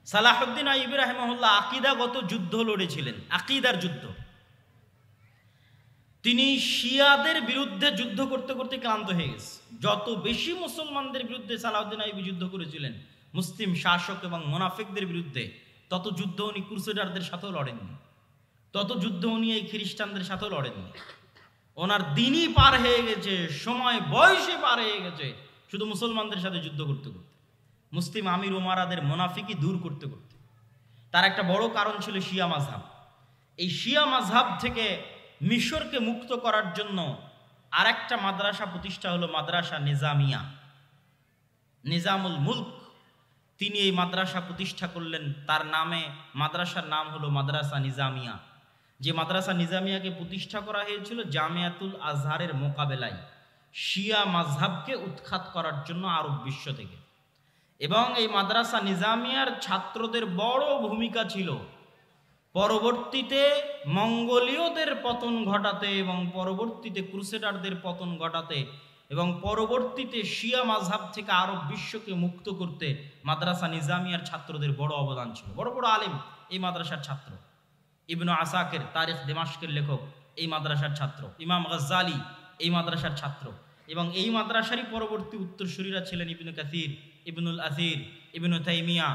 সালাহুদ্দিন আইয়ুবী রাহিমাহুল্লাহ আকীদাগত যুদ্ধ লড়েছিলেন, আকীদার যুদ্ধ। তিনি শিয়াদের বিরুদ্ধে যুদ্ধ করতে করতে ক্লান্ত হয়ে গেছে। যত বেশি মুসলমানদের বিরুদ্ধে সালাহুদ্দিন আইয়ুবী যুদ্ধ করেছিলেন, মুসলিম শাসক এবং মুনাফিকদের বিরুদ্ধে, তত যুদ্ধ উনি ক্রুসেডারদের সাথেও লড়েননি, তত যুদ্ধ উনি এই খ্রিস্টানদের সাথেও লড়েননি। ওনার দিনই পার হয়ে গেছে, সময় বয়সে পার হয়ে গেছে শুধু মুসলমানদের সাথে যুদ্ধ করতে করতে, মুসলিম আমির উমারাদের মুনাফিকি দূর করতে করতে। তার একটা বড় কারণ ছিল শিয়া মাযহাব। এই শিয়া মাযহাব থেকে মিশরকে মুক্ত করার জন্য আরেকটা মাদ্রাসা প্রতিষ্ঠা হলো মাদ্রাসা নিজামিয়া। নিজামুল মুলক তিনি এই মাদ্রাসা প্রতিষ্ঠা করলেন, তার নামে মাদ্রাসার নাম হলো মাদ্রাসা নিজামিয়া। যে মাদ্রাসা নিজামিয়াকে প্রতিষ্ঠা করা হয়েছিল জামিয়াতুল আজহারের মোকাবেলায় শিয়া মাযহাবকে উৎখাত করার জন্য আরব বিশ্ব থেকে। এবং এই মাদ্রাসা নিজামিয়ার ছাত্রদের বড় ভূমিকা ছিল পরবর্তীতে মঙ্গোলীয়দের পতন ঘটাতে এবং পরবর্তীতে ক্রুসেডারদের পতন ঘটাতে এবং পরবর্তীতে শিয়া মাযহাব থেকে আরব বিশ্বকে মুক্ত করতে মাদ্রাসা নিজামিয়ার ছাত্রদের বড় অবদান ছিল। বড় বড় আলেম এই মাদ্রাসার ছাত্র। ইবনু আসাকির তারিখ দিমাশকের লেখক এই মাদ্রাসার ছাত্র, ইমাম গাজ্জালি এই মাদ্রাসার ছাত্র। এবং এই মাদ্রাসারই পরবর্তী উত্তরসূরিরা ছিলেন ইবনু কাসির, ইবনুল আসির, ইবনু তাইমিয়া।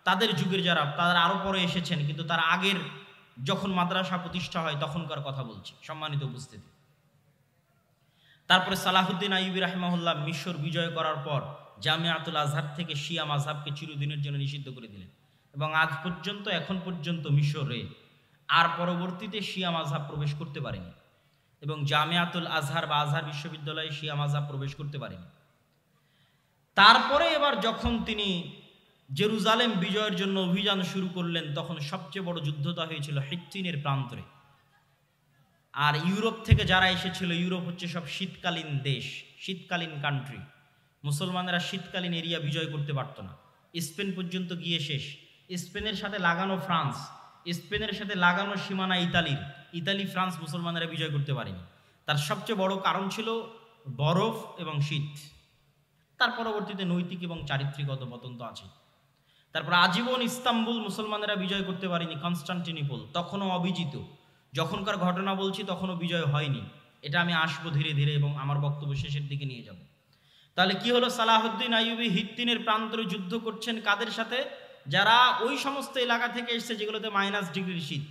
তাদের যুগের যারা, তারা আরও পরে এসেছেন, কিন্তু তার আগের যখন মাদ্রাসা প্রতিষ্ঠা হয় তখনকার কথা বলছি, সম্মানিত উপস্থিতি। তারপরে সালাহুদ্দিন আইয়ুবী রাহিমাহুল্লাহ মিশর বিজয় করার পর জামিয়াতুল আজহার থেকে শিয়া মাযহাবকে চিরদিনের জন্য নিষিদ্ধ করে দিলেন। এবং আজ পর্যন্ত, এখন পর্যন্ত মিশরে আর পরবর্তীতে শিয়া মাযহাব প্রবেশ করতে পারেনি, এবং জামিয়াতুল আজহার বা আজহার বিশ্ববিদ্যালয়ে শিয়া মাযহাব প্রবেশ করতে পারেনি। তারপরে এবার যখন তিনি জেরুজালেম বিজয়ের জন্য অভিযান শুরু করলেন, তখন সবচেয়ে বড় যুদ্ধটা হয়েছিল হিত্তিনের প্রান্তরে। আর ইউরোপ থেকে যারা এসেছিল, ইউরোপ হচ্ছে সব শীতকালীন দেশ, শীতকালীন কান্ট্রি। মুসলমানেরা শীতকালীন এরিয়া বিজয় করতে পারত না। স্পেন পর্যন্ত গিয়ে শেষ, স্পেনের সাথে লাগানো ফ্রান্স, স্পেনের সাথে লাগানো সীমানা ইতালির, ইতালি ফ্রান্স মুসলমানেরা বিজয় করতে পারেনি। তার সবচেয়ে বড় কারণ ছিল বরফ এবং শীত। তার পরবর্তীতে নৈতিক এবং চারিত্রিক অধঃপতন তো আছে। তারপর আজীবন ইস্তাম্বুল মুসলমানেরা বিজয় করতে পারেনি, কনস্টান্টিনোপল তখনও অবিজিত। যখনকার ঘটনা বলছি তখনও বিজয় হয়নি, এটা আমি আসবো ধীরে ধীরে এবং আমার বক্তব্য শেষের দিকে নিয়ে যাব। তাহলে কি হলো, সালাহুদ্দিন আইয়ুবী হিত্তিনের প্রান্তরে যুদ্ধ করছেন কাদের সাথে? যারা ওই সমস্ত এলাকা থেকে এসছে যেগুলোতে -ডিগ্রির শীত।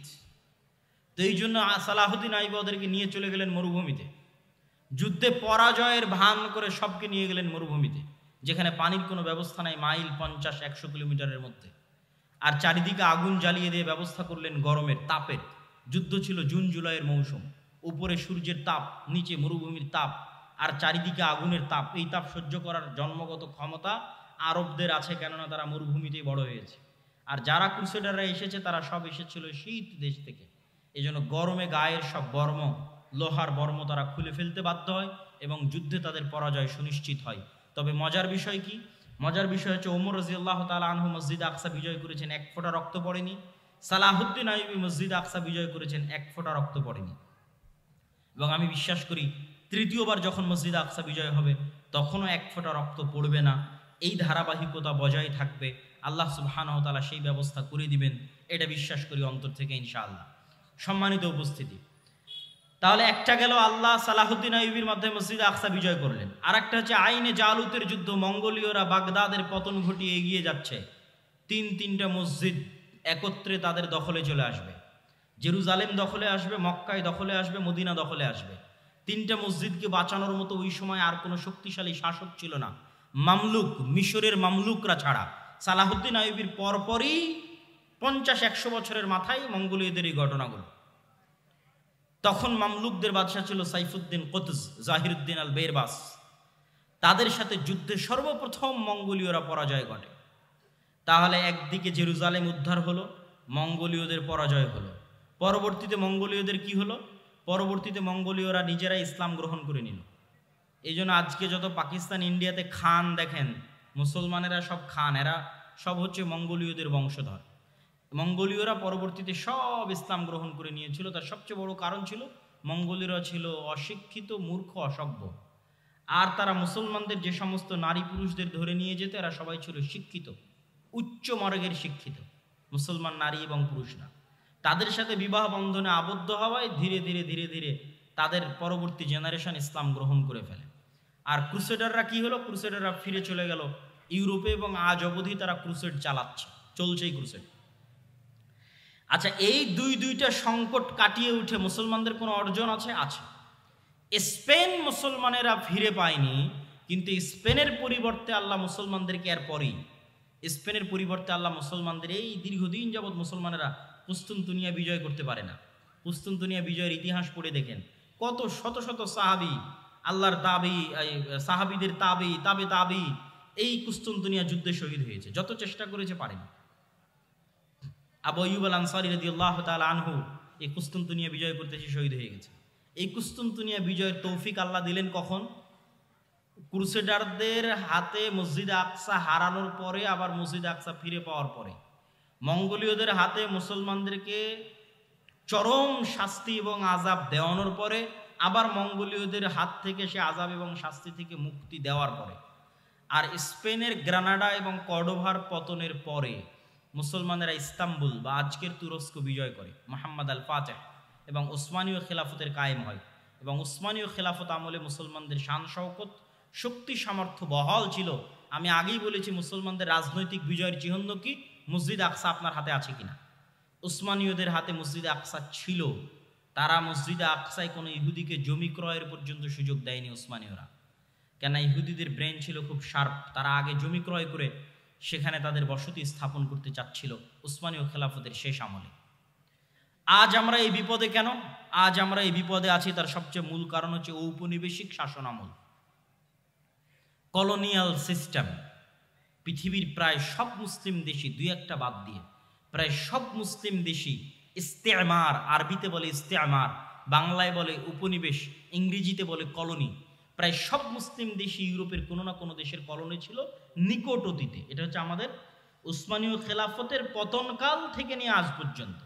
তো এই জন্য সালাহুদ্দিন আইয়ুবী ওদেরকে নিয়ে চলে গেলেন মরুভূমিতে। যুদ্ধে পরাজয়ের ভান করে সবকে নিয়ে গেলেন মরুভূমিতে, যেখানে পানির কোনো ব্যবস্থা নাই, মাইল 50-100 কিলোমিটারের মধ্যে। আর চারিদিকে আগুন জ্বালিয়ে দিয়ে ব্যবস্থা করলেন গরমের, তাপের। যুদ্ধ ছিল জুন জুলাইয়ের মৌসুম, উপরে সূর্যের তাপ, নিচে মরুভূমির তাপ, আর চারিদিকে আগুনের তাপ। এই তাপ সহ্য করার জন্মগত ক্ষমতা আরবদের আছে, কেননা তারা মরুভূমিতেই বড় হয়েছে। আর যারা ক্রুসেডাররা এসেছে তারা সব এসেছিল শীত দেশ থেকে। এই জন্য গরমে গায়ের সব বর্ম, লোহার বর্ম তারা খুলে ফেলতে বাধ্য হয় এবং যুদ্ধে তাদের পরাজয় সুনিশ্চিত হয়। তবে মজার বিষয় কি? মজার বিষয় হচ্ছে ওমর রাদিয়াল্লাহু তাআলা আনহু মসজিদ আকসা বিজয় করেছেন, এক ফোঁটা রক্ত পড়েনি। সালাহুদ্দিন আইয়ুবী মসজিদ আকসা বিজয় করেছেন, এক ফোঁটা রক্ত পড়েনি। এবং আমি বিশ্বাস করি তৃতীয়বার যখন মসজিদ আকসা বিজয় হবে তখনও এক ফোঁটা রক্ত পড়বে না। এই ধারাবাহিকতা বজায় থাকবে, আল্লাহ সুবহানাহু ওয়া তাআলা সেই ব্যবস্থা করে দিবেন, এটা বিশ্বাস করি অন্তর থেকে ইনশাআল্লাহ। সম্মানিত উপস্থিতি, তাহলে একটা গেল আল্লাহ সালাহুদ্দিন আইয়ুবীর মাধ্যমে মসজিদ আকসা বিজয় করলেন। আর একটা হচ্ছে আইনে জালুতের যুদ্ধ, মঙ্গোলীয়রা বাগদাদের পতন ঘটিয়ে এগিয়ে যাচ্ছে। তিনটা মসজিদ একত্রে তাদের দখলে চলে আসবে, জেরুজালেম দখলে আসবে, মক্কায় দখলে আসবে, মদিনা দখলে আসবে। তিনটা মসজিদকে বাঁচানোর মতো ওই সময় আর কোনো শক্তিশালী শাসক ছিল না, মামলুক, মিশরের মামলুকরা ছাড়া। সালাহুদ্দিন আইয়ুবীর পরপরই 50-100 বছরের মাথায় মঙ্গোলীয়দের এই ঘটনাগুলো। তখন মামলুকদের বাদশা ছিল সাইফুদ্দিন কুতুজ, জাহিরুদ্দিন আল বেরবাস। তাদের সাথে যুদ্ধে সর্বপ্রথম মঙ্গোলীয়রা পরাজয় ঘটে। তাহলে একদিকে জেরুজালেম উদ্ধার হলো, মঙ্গোলীয়দের পরাজয় হলো। পরবর্তীতে মঙ্গোলীয়দের কি হলো? পরবর্তীতে মঙ্গোলীয়রা নিজেরাই ইসলাম গ্রহণ করে নিল। এই জন্য আজকে যত পাকিস্তান, ইন্ডিয়াতে খান দেখেন, মুসলমানেরা সব খান, এরা সব হচ্ছে মঙ্গোলীয়দের বংশধর। মঙ্গোলীয়রা পরবর্তীতে সব ইসলাম গ্রহণ করে নিয়েছিল। তার সবচেয়ে বড় কারণ ছিল মঙ্গোলীয়রা ছিল অশিক্ষিত, মূর্খ, অসভ্য। আর তারা মুসলমানদের যে সমস্ত নারী পুরুষদের ধরে নিয়ে যেত, এরা সবাই ছিল শিক্ষিত। উচ্চ মার্গের শিক্ষিত মুসলমান নারী এবং পুরুষরা, তাদের সাথে বিবাহ বন্ধনে আবদ্ধ হওয়ায় ধীরে ধীরে ধীরে ধীরে তাদের পরবর্তী জেনারেশন ইসলাম গ্রহণ করে ফেলে। আর ক্রুসেডাররা কি হলো, ক্রুসেডাররা ফিরে চলে গেল ইউরোপে এবং আজ অবধি তারা ক্রুসেড চালাচ্ছে, চলছেই ক্রুসেড। আচ্ছা, এই দুইটা সংকট কাটিয়ে উঠে মুসলমানদের কোনো অর্জন আছে? আছে। স্পেন মুসলমানেরা ফিরে পায়নি, কিন্তু স্পেনের পরিবর্তে আল্লাহ মুসলমানদেরকে এরপরেই স্পেনের পরিবর্তে আল্লাহ মুসলমানদের এই দীর্ঘদিন যাবৎ মুসলমানেরা কুস্তুনতুনিয়া বিজয় করতে পারে না। কুস্তুনতুনিয়া বিজয়ের ইতিহাস পড়ে দেখেন, কত শত শত সাহাবি, আল্লাহর তাবি, সাহাবিদের তাবি তাবে তাবি এই কুস্তুনতুনিয়া যুদ্ধে শহীদ হয়েছে, যত চেষ্টা করেছে পারেনি। আবু আইয়ুব আল আনসারী রাদিয়াল্লাহু তাআলা আনহু এই কুস্তুনতুনিয়া বিজয় করতে এসে শহীদ হয়ে গেছে। এই কুস্তুনতুনিয়া বিজয়ের তৌফিক আল্লাহ দিলেন কখন? ক্রুসেডারদের হাতে মসজিদ আকসা হারানোর পরে, আবার মসজিদ আকসা ফিরে পাওয়ার পরে, মঙ্গোলীয়দের হাতে মুসলমানদেরকে চরম শাস্তি এবং আযাব দেওয়ানোর পরে, আবার মঙ্গোলীয়দের হাত থেকে সে আযাব এবং শাস্তি থেকে মুক্তি দেওয়ার পরে, আর স্পেনের গ্রানাডা এবং কর্ডোভার পতনের পরে মুসলমানেরা ইস্তাম্বুল বা আজকের তুরস্ক বিজয় করে, মুহাম্মদ আল ফাতেহ, এবং ওসমানীয় খেলাফতের কায়েম হয়। এবং ওসমানীয় খেলাফত আমলে মুসলমানদের শান শওকত, শক্তি সামর্থ্য বহাল ছিল। আমি আগেই বলেছি মুসলমানদের রাজনৈতিক বিজয়ের চিহ্ন কি? মসজিদ আকসা আপনার হাতে আছে কিনা? উসমানীয়দের হাতে মসজিদ আকসা ছিল, তারা মসজিদে আকসায় কোনো ইহুদিকে জমি ক্রয়ের পর্যন্ত সুযোগ দেয়নি উসমানীয়রা। কেন? ইহুদিদের ব্রেন ছিল খুব শার্প, তারা আগে জমি ক্রয় করে সেখানে তাদের বসতি স্থাপন করতে চাচ্ছিল উসমানীয় খেলাফতের শেষ আমলে। আজ আমরা এই বিপদে কেন? আজ আমরা এই বিপদে আছি তার সবচেয়ে মূল কারণ হচ্ছে ঔপনিবেশিক শাসন আমল, কলোনিয়াল সিস্টেম। পৃথিবীর প্রায় সব মুসলিম দেশই, দুই একটা বাদ দিয়ে প্রায় সব মুসলিম দেশই ইস্তেমার, আরবিতে বলে ইস্তেমার, বাংলায় বলে উপনিবেশ, ইংরেজিতে বলে কলোনি। প্রায় সব মুসলিম দেশই ইউরোপের কোনো না কোনো দেশের কলোনি ছিল নিকট অতীতে। এটা হচ্ছে আমাদের উসমানীয় খেলাফতের পতনকাল থেকে নিয়ে আজ পর্যন্ত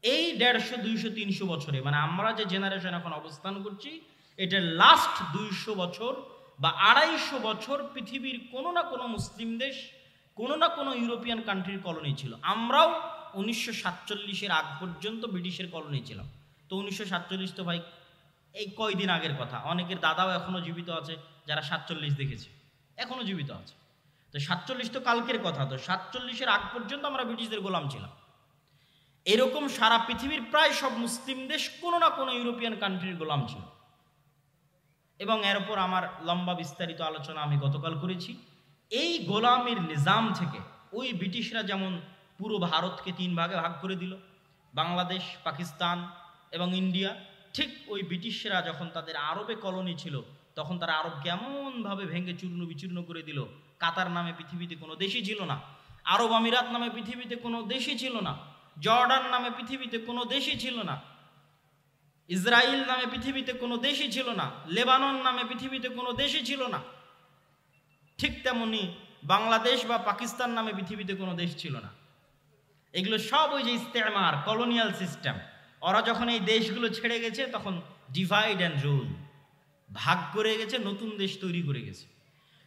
এই 150, 200, 300 বছরে, মানে আমরা যে জেনারেশন এখন অবস্থান করছি, এটার লাস্ট 200 বছর বা 250 বছর পৃথিবীর কোনো না কোনো মুসলিম দেশ, কোনো না কোনো ইউরোপিয়ান কান্ট্রির কলোনি ছিল। আমরাও 1947-এর আগ পর্যন্ত ব্রিটিশের কলোনি ছিলাম। তো 1947 তো ভাই এই কয়দিন আগের কথা, অনেকের দাদাও এখনো জীবিত আছে যারা 47 দেখেছে, এখনো জীবিত আছে। তো 47 তো কালকের কথা, তো 47-এর আগ পর্যন্ত আমরা ব্রিটিশদের গোলাম ছিলাম। এরকম সারা পৃথিবীর প্রায় সব মুসলিম দেশ কোনো না কোনো ইউরোপিয়ান কান্ট্রির গোলাম ছিল। এবং এর উপর আমার লম্বা বিস্তারিত আলোচনা আমি গতকাল করেছি। এই গোলামির নিজাম থেকে ওই ব্রিটিশরা যেমন পুরো ভারতকে 3 ভাগে ভাগ করে দিল, বাংলাদেশ, পাকিস্তান এবং ইন্ডিয়া, ঠিক ওই ব্রিটিশরা যখন তাদের আরবে কলোনি ছিল তখন তারা আরবকে এমনভাবে ভেঙে চূর্ণ বিচূর্ণ করে দিল। কাতার নামে পৃথিবীতে কোনো দেশই ছিল না, আরব আমিরাত নামে পৃথিবীতে কোনো দেশই ছিল না, জর্ডান নামে পৃথিবীতে কোনো দেশই ছিল না, ইসরায়েল নামে পৃথিবীতে কোনো দেশই ছিল না, লেবানন নামে পৃথিবীতে কোনো দেশই ছিল না। ঠিক তেমনি বাংলাদেশ বা পাকিস্তান নামে পৃথিবীতে কোনো দেশ ছিল না। এগুলো সব ওই যে ইস্তেমার, কলোনিয়াল সিস্টেম। ওরা যখন এই দেশগুলো ছেড়ে গেছে তখন ডিভাইড অ্যান্ড রুল, ভাগ করে গেছে, নতুন দেশ তৈরি করে গেছে।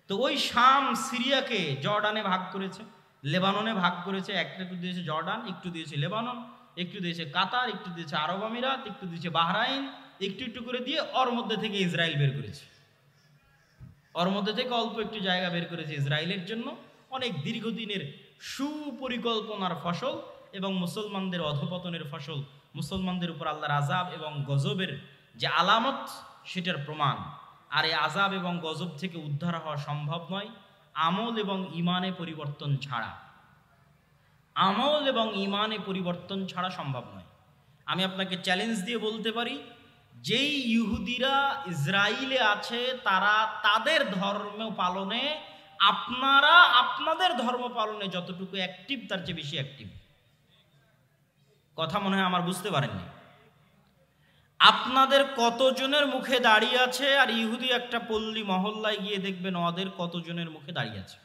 তো ওই শাম সিরিয়াকে জর্ডানে ভাগ করেছে, লেবাননে ভাগ করেছে, একটু দিয়েছে জর্ডান, একটু দিয়েছে লেবানন, একটু দিয়েছে কাতার, একটু দিয়েছে আরব আমিরাত, একটু দিয়েছে বাহরাইন, একটু একটু করে দিয়ে ওর মধ্যে থেকে ইসরায়েল বের করেছে। ওর মধ্যে থেকে অল্প একটু জায়গা বের করেছে ইসরায়েলের জন্য, অনেক দীর্ঘদিনের সুপরিকল্পনার ফসল এবং মুসলমানদের অধপতনের ফসল, মুসলমানদের উপর আল্লাহর আযাব এবং গজবের যে আলামত সেটার প্রমাণ। আর এই আযাব এবং গজব থেকে উদ্ধার হওয়া সম্ভব নয় আমল এবং ইমানে পরিবর্তন ছাড়া। আমল এবং ইমানে পরিবর্তন ছাড়া সম্ভব নয়। আমি আপনাকে চ্যালেঞ্জ দিয়ে বলতে পারি, যেই ইহুদিরা ইসরায়েলে আছে তারা তাদের ধর্ম পালনে, আপনারা আপনাদের ধর্ম পালনে যতটুকু অ্যাক্টিভ তার চেয়ে বেশি অ্যাক্টিভ। কথা মনে হয় আমার বুঝতে পারেননি। আপনাদের কতজনের মুখে দাঁড়িয়ে আছে, আর ইহুদি একটা পল্লী মহল্লায় গিয়ে দেখবেন ওদের কতজনের মুখে দাঁড়িয়ে আছে।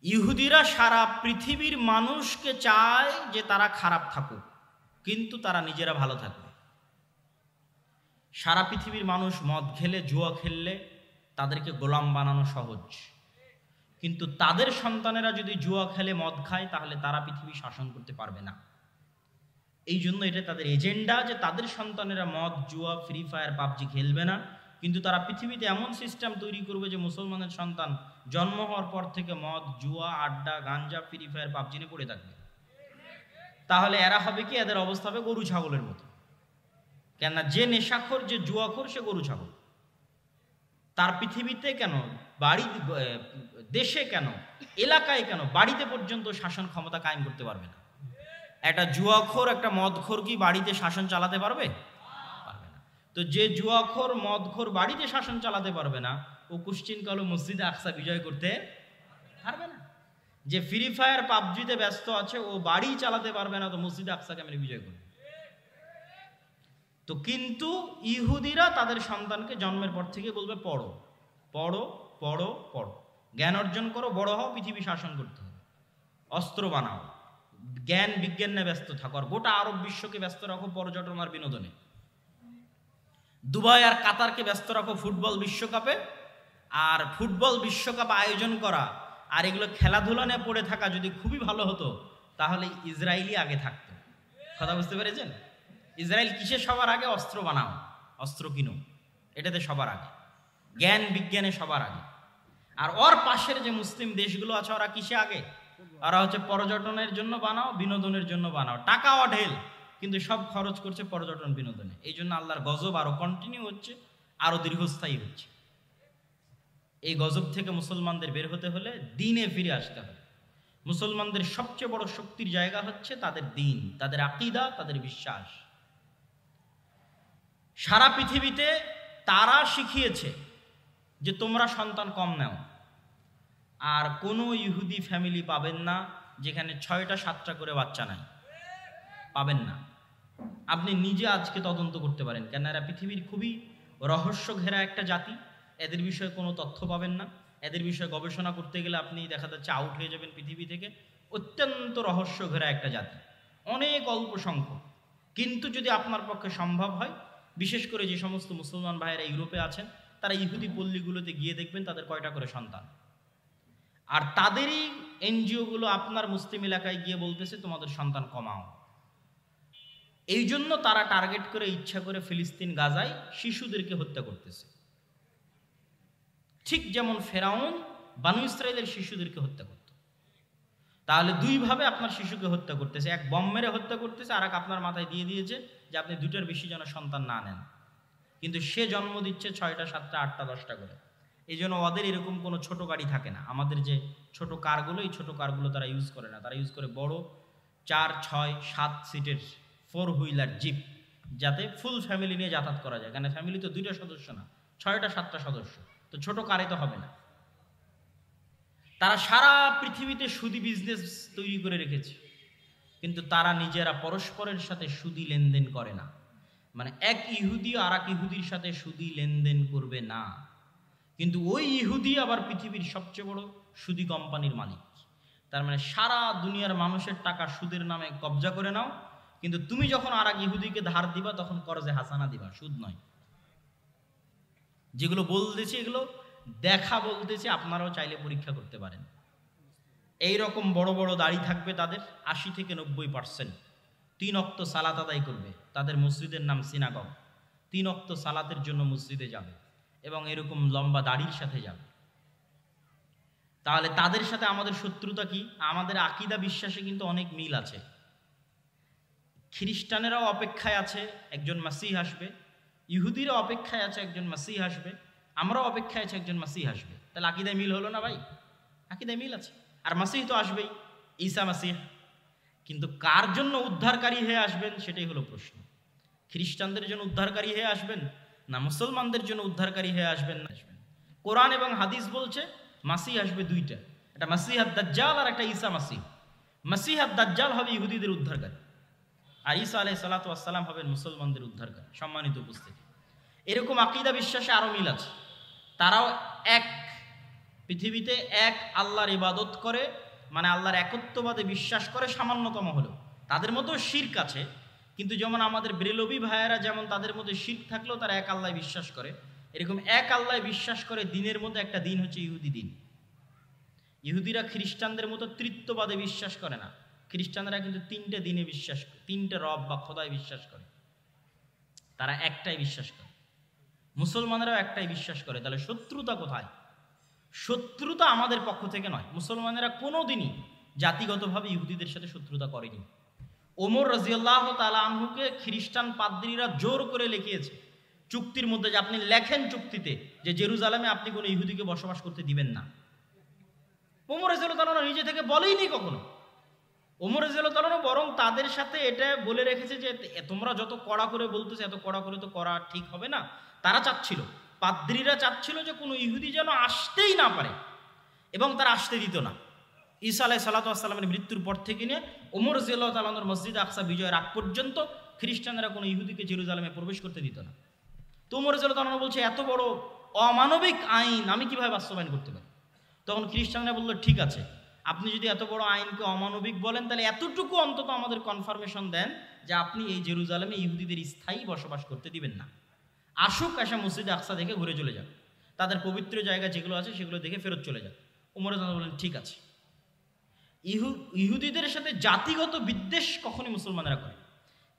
ইহুদিরা সারা পৃথিবীর মানুষকে চায় যে তারা খারাপ থাকুক, কিন্তু তারা নিজেরা ভালো থাকবে। সারা পৃথিবীর মানুষ মদ খেলে, জুয়া খেললে তাদেরকে গোলাম বানানো সহজ, কিন্তু তাদের সন্তানেরা যদি জুয়া খেলে, মদ খায়, তাহলে তারা পৃথিবী শাসন করতে পারবে না। এই জন্য এটা তাদের এজেন্ডা যে তাদের সন্তানেরা মদ, জুয়া, ফ্রি ফায়ার, পাবজি খেলবে না, কিন্তু তারা পৃথিবীতে এমন সিস্টেম তৈরি করবে যে মুসলমানের সন্তান জন্ম হওয়ার পর থেকে মদ, জুয়া, আড্ডা, গাঞ্জা, ফ্রি ফায়ার, পাবজি নিয়ে পড়ে থাকবে। তাহলে এরা হবে কি, এদের অবস্থা হবে গরু ছাগলের মতো। কেননা যে নেশাখোর, যে জুয়াখোর, সে গরু ছাগল। তার পৃথিবীতে কেন, বাড়ি, দেশে কেন, এলাকায় কেন, বাড়িতে পর্যন্ত শাসন ক্ষমতা কায়েম করতে পারবে না। একটা জুয়াখোর, একটা মদখোর কি বাড়িতে শাসন চালাতে পারবে? পারবে না। তো যে জুয়াখোর, মদখোর বাড়িতে শাসন চালাতে পারবে না, ও কুশ্চিন কালো মসজিদে আকসা বিজয় করতে পারবে না। যে ফ্রি ফায়ার, পাবজিতে ব্যস্ত আছে, ও বাড়ি চালাতে পারবে না, তো মসজিদে আকসা কেমন বিজয় করবে? তো কিন্তু ইহুদিরা তাদের সন্তানকে জন্মের পর থেকে বলবে পড়ো, পড়ো, পড়ো, পড়ো, জ্ঞান অর্জন করো, বড় হও, পৃথিবী শাসন করতে হবে, অস্ত্র বানাও, জ্ঞান বিজ্ঞান নিয়ে ব্যস্ত থাকো, আর গোটা আরব বিশ্বকে ব্যস্ত রাখো পর্যটন আর বিনোদনে, দুবাই আর কাতারকে ব্যস্ত রাখো ফুটবল বিশ্বকাপে, আর ফুটবল বিশ্বকাপ আয়োজন করা আর এগুলো খেলাধুলা নিয়ে পড়ে থাকা যদি খুবই ভালো হতো, তাহলে ইসরায়েলই আগে থাকতো। কথা বুঝতে পেরেছেন? ইসরায়েল কিসে সবার আগে? অস্ত্র বানাও, অস্ত্র কিনো, এটাতে সবার আগে, জ্ঞান বিজ্ঞানে সবার আগে। আর ওর পাশের যে মুসলিম দেশগুলো আছে, ওরা কিসে আগে? ওরা হচ্ছে পর্যটনের জন্য বানাও, বিনোদনের জন্য বানাও, টাকা অঢেল, কিন্তু সব খরচ করছে পর্যটন বিনোদনে। এই জন্য আল্লাহর গজব আরো কন্টিনিউ হচ্ছে, আরো দীর্ঘস্থায়ী হচ্ছে। এই গজব থেকে মুসলমানদের বের হতে হলে দ্বীনে ফিরে আসতে হবে। মুসলমানদের সবচেয়ে বড় শক্তির জায়গা হচ্ছে তাদের দ্বীন, তাদের আকীদা, তাদের বিশ্বাস। সারা পৃথিবীতে তারা শিখিয়েছে যে তোমরা সন্তান কম নাও, আর কোনো ইহুদি ফ্যামিলি পাবেন না যেখানে 6টা 7টা করে বাচ্চা নাই, পাবেন না। আপনি নিজে আজকে তদন্ত করতে পারেন, কেন এরা পৃথিবীর খুবই রহস্য ঘেরা একটা জাতি। এদের বিষয়ে কোনো তথ্য পাবেন না, এদের বিষয়ে গবেষণা করতে গেলে আপনি দেখা যাচ্ছে আউট হয়ে যাবেন পৃথিবী থেকে। অত্যন্ত রহস্য ঘেরা একটা জাতি, অনেক অল্প সংখ্যক। কিন্তু যদি আপনার পক্ষে সম্ভব হয়, বিশেষ করে যে সমস্ত মুসলমান ভাইয়েরা ইউরোপে আছেন, তারা ইহুদি পল্লীগুলোতে গিয়ে দেখবেন তাদের কয়টা করে সন্তান, আর তাদেরই এনজিওগুলো আপনার মুসলিম এলাকায় গিয়ে বলতেছে তোমাদের সন্তান কমাও। এই জন্য তারা টার্গেট করে, ইচ্ছা করে ফিলিস্তিন, গাজায় শিশুদেরকে হত্যা করতেছে। ঠিক যেমন ফেরাউন বানু ইসরায়েলের শিশুদেরকে হত্যা করত। তাহলে দুইভাবে আপনার শিশুকে হত্যা করতেছে, এক বম মেরে হত্যা করতেছে, আর এক আপনার মাথায় দিয়ে দিয়েছে যে আপনি 2টার বেশি যেন সন্তান না নেন। কিন্তু সে জন্ম দিচ্ছে 6টা 7টা 8টা 10টা করে। এই জন্য ওদের এরকম কোনো ছোট গাড়ি থাকে না। আমাদের যে ছোট কারগুলো, এই ছোট কারগুলো তারা ইউজ করে না, তারা ইউজ করে বড় 4, 6, 7 সিটের 4 হুইলার জিপ, যাতে ফুল ফ্যামিলি নিয়ে যাতায়াত করা যায়। কারণ ফ্যামিলি তো 2টা সদস্য না, 6টা 7টা সদস্য, তো ছোট কারে তো হবে না। তারা সারা পৃথিবীতে সুদি বিজনেস তৈরি করে রেখেছে, কিন্তু তারা নিজেরা পরস্পরের সাথে সুদি লেনদেন করে না। মানে এক ইহুদি আর এক ইহুদির সাথে সুদি লেনদেন করবে না, কিন্তু ওই ইহুদি আবার পৃথিবীর সবচেয়ে বড় সুদি কোম্পানির মালিক। তার মানে সারা দুনিয়ার মানুষের টাকা সুদের নামে কবজা করে নাও, কিন্তু তুমি যখন আর এক ইহুদিকে ধার দিবা তখন করজে হাসানা দিবা, সুদ নয়। যেগুলো বলতেছি এগুলো দেখা বলতেছি, আপনারাও চাইলে পরীক্ষা করতে পারেন। এই রকম বড় বড় দাড়ি থাকবে তাদের, 80 থেকে 90%। 3 ওয়াক্ত সালাত আদায় করবে, তাদের মসজিদের নাম সিনাগগ। 3 ওয়াক্ত সালাতের জন্য মসজিদে যাবে, এবং এরকম লম্বা দাড়ির সাথে যাবে। তাহলে তাদের সাথে আমাদের শত্রুতা কি? আমাদের আকীদা বিশ্বাসে কিন্তু অনেক মিল আছে। খ্রিস্টানেরাও অপেক্ষায় আছে একজন মাসিহ আসবে, ইহুদিরা অপেক্ষায় আছে একজন মাসিহ আসবে, আমরাও অপেক্ষায় আছে একজন মাসিহ আসবে। তাহলে আকীদায় মিল হলো না ভাই? আকীদায় মিল আছে। আর মাসিহ তো আসবেই, ঈসা মাসিহ। কিন্তু কার জন্য উদ্ধারকারী হয়ে আসবেন সেটাই হলো প্রশ্ন। খ্রিস্টানদের জন্য উদ্ধারকারী হয়ে আসবেন, না মুসলমানদের জন্য উদ্ধারকারী হয়ে আসবেন? না আসবেন। কোরআন এবং হাদিস বলছে মাসিহ আসবে 2টা, একটা মাসিহ আদ-দাজ্জাল আর একটা ঈসা মাসিহ। মাসিহ আদ-দাজ্জাল হবে ইহুদিদের উদ্ধারকারী, আর ঈসা আলাইহিস সালাতু ওয়াস সালাম হবেন মুসলমানদের উদ্ধারকারী। সম্মানিত উপস্থিতি, এরকম আকীদা বিশ্বাসে আরো মিল আছে। তারাও এক, পৃথিবীতে এক আল্লাহর ইবাদত করে, মানে আল্লাহর একত্ববাদে বিশ্বাস করে সামান্যতম হলেও। তাদের মতো শিরক আছে, কিন্তু যেমন আমাদের ব্রেলভী ভাইয়েরা যেমন তাদের মধ্যে শিরক থাকলেও তারা এক আল্লাহ বিশ্বাস করে, এরকম এক আল্লাহ বিশ্বাস করে। দিনের মধ্যে একটা দিন হচ্ছে ইহুদি দিন। ইহুদিরা খ্রিস্টানদের মতো তৃত্ববাদে বিশ্বাস করে না। খ্রিস্টানরা কিন্তু 3টে দিনে বিশ্বাস করে, 3টে রব বা খোদায় বিশ্বাস করে, তারা একটাই বিশ্বাস করে। মুসলমানেরাও একটাই বিশ্বাস করে। তাহলে শত্রুতা কোথায়? শত্রুতা আমাদের পক্ষ থেকে নয়। মুসলমানেরা কোনোদিনই জাতিগতভাবে ইহুদিদের সাথে শত্রুতা করেনি। ওমর রাদিয়াল্লাহু তাআলা আনহুকে খ্রিস্টান পাদ্রীরা জোর করে লিখিয়েছে চুক্তির মধ্যে, যে আপনি লেখেন চুক্তিতে যে জেরুজালেমে আপনি কোনো ইহুদিকে বসবাস করতে দিবেন না। ওমর রাদিয়াল্লাহু তাআলা নিজে থেকে বলেইনি কখনো। ওমর রাদিয়াল্লাহু তাআলা বরং তাদের সাথে এটা বলে রেখেছে যে তোমরা যত কড়া করে বলতেছে, এত কড়া করে তো করা ঠিক হবে না। তারা চাচ্ছিল, পাদ্রীরা চাচ্ছিল যে কোনো ইহুদি যেন আসতেই না পারে, এবং তারা আসতে দিত না। ঈসা আলাইহিস সালাতু ওয়াস সালামের মৃত্যুর পর থেকে নিয়ে ওমর রাদিয়াল্লাহু তাআলা আনহুর মসজিদ আকসা বিজয়ের আগ পর্যন্ত খ্রিস্টানরা কোনো ইহুদিকে জেরুজালেমে প্রবেশ করতে দিত না। তো ওমর রাদিয়াল্লাহু তাআলা বলছে, এত বড় অমানবিক আইন আমি কিভাবে বাস্তবায়ন করতে পারি? তখন খ্রিস্টানরা বলল, ঠিক আছে, আপনি যদি এত বড় আইনকে অমানবিক বলেন, তাহলে এতটুকু অন্তত আমাদের কনফার্মেশন দেন যে আপনি এই জেরুজালেমে ইহুদিদের স্থায়ী বসবাস করতে দিবেন না। আসুক, আসা মসজিদে আকসা দেখে ঘুরে চলে যাক, তাদের পবিত্র জায়গা যেগুলো আছে সেগুলো দেখে ফেরত চলে যাক। ওমর রাদিয়াল্লাহু তাআলা বলেন, ঠিক আছে। ইহুদিদের সাথে জাতিগত বিদ্বেষ কখনই মুসলমানেরা করে।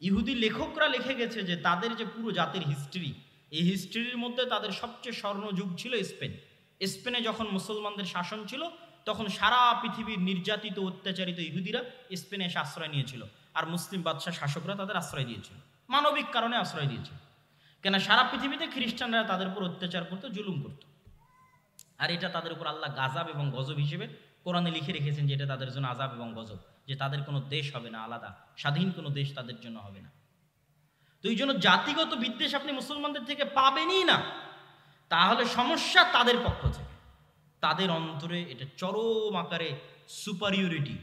ইহুদি লেখকরা লিখে গেছে যে তাদের যে পুরো জাতির হিস্ট্রি, এই হিস্ট্রির মধ্যে তাদের সবচেয়ে স্বর্ণযুগ ছিল স্পেন। স্পেনে যখন মুসলমানদের শাসন ছিল, তখন সারা পৃথিবীর নির্যাতিত অত্যাচারিত ইহুদিরা স্পেনে এসে আশ্রয় নিয়েছিল, আর মুসলিম বাদশাহ শাসকরা তাদের আশ্রয় দিয়েছিল, মানবিক কারণে আশ্রয় দিয়েছিল। কেন? সারা পৃথিবীতে খ্রিস্টানরা তাদের উপর অত্যাচার করতো, জুলুম করত, আর এটা তাদের উপর আল্লাহ গাজাব এবং গজব হিসেবে কোরআনে লিখে রেখেছেন যে এটা তাদের জন্য আযাব এবং গজব, যে তাদের কোনো দেশ হবে না আলাদা, স্বাধীন কোনো দেশ তাদের জন্য হবে না। তো এই জন্য জাতিগত বিদ্বেষ আপনি মুসলমানদের থেকে পাবেনই না। তাহলে সমস্যা তাদের পক্ষ থেকে, তাদের অন্তরে এটা চরম আকারে সুপারিয়রিটি।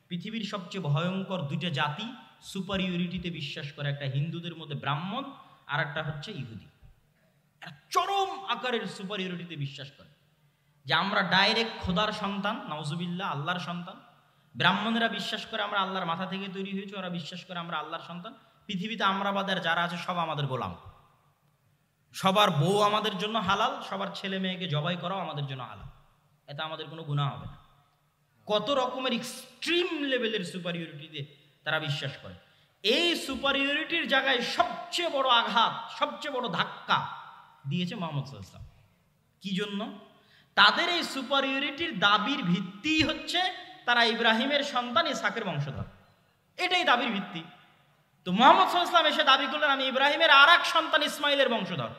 পৃথিবীর সবচেয়ে ভয়ঙ্কর দুইটা জাতি সুপারিয়রিটিতে বিশ্বাস করে, একটা হিন্দুদের মধ্যে ব্রাহ্মণ, আর একটা হচ্ছে ইহুদি। চরম আকারের সুপারিয়রিটিতে বিশ্বাস করে যে আমরা ডাইরেক্ট খোদার সন্তান, নাউজুবিল্লাহ, আল্লাহর সন্তান। ব্রাহ্মণেরা বিশ্বাস করে আমরা আল্লাহর মাথা থেকে তৈরি হয়েছি, ওরা বিশ্বাস করে আমরা আল্লাহর সন্তান। পৃথিবীতে আমরা বাদের যারা আছে সব আমাদের গোলাম, সবার বউ আমাদের জন্য হালাল, সবার ছেলে মেয়েকে জবাই করাও আমাদের জন্য হালাল, এটা আমাদের কোনো গুনাহ হবে না। কত রকমের এক্সট্রিম লেভেলের সুপারিয়রিটিতে তারা বিশ্বাস করে। এই সুপারিয়রিটির জায়গায় সবচেয়ে বড় আঘাত, সবচেয়ে বড় ধাক্কা দিয়েছে মুহাম্মদ সাল্লাল্লাহু আলাইহি ওয়াসাল্লাম। কি জন্য? তাদের এই সুপারিয়রিটির দাবির ভিত্তি হচ্ছে তারা ইব্রাহিমের সন্তান, ইসহাকের বংশধর, এটাই দাবির ভিত্তি। তো মুহাম্মদ সাল্লাল্লাহু আলাইহি ওয়াসাল্লাম এসে দাবি করলেন আমি ইব্রাহিমের আর এক সন্তান ইসমাইলের বংশধর।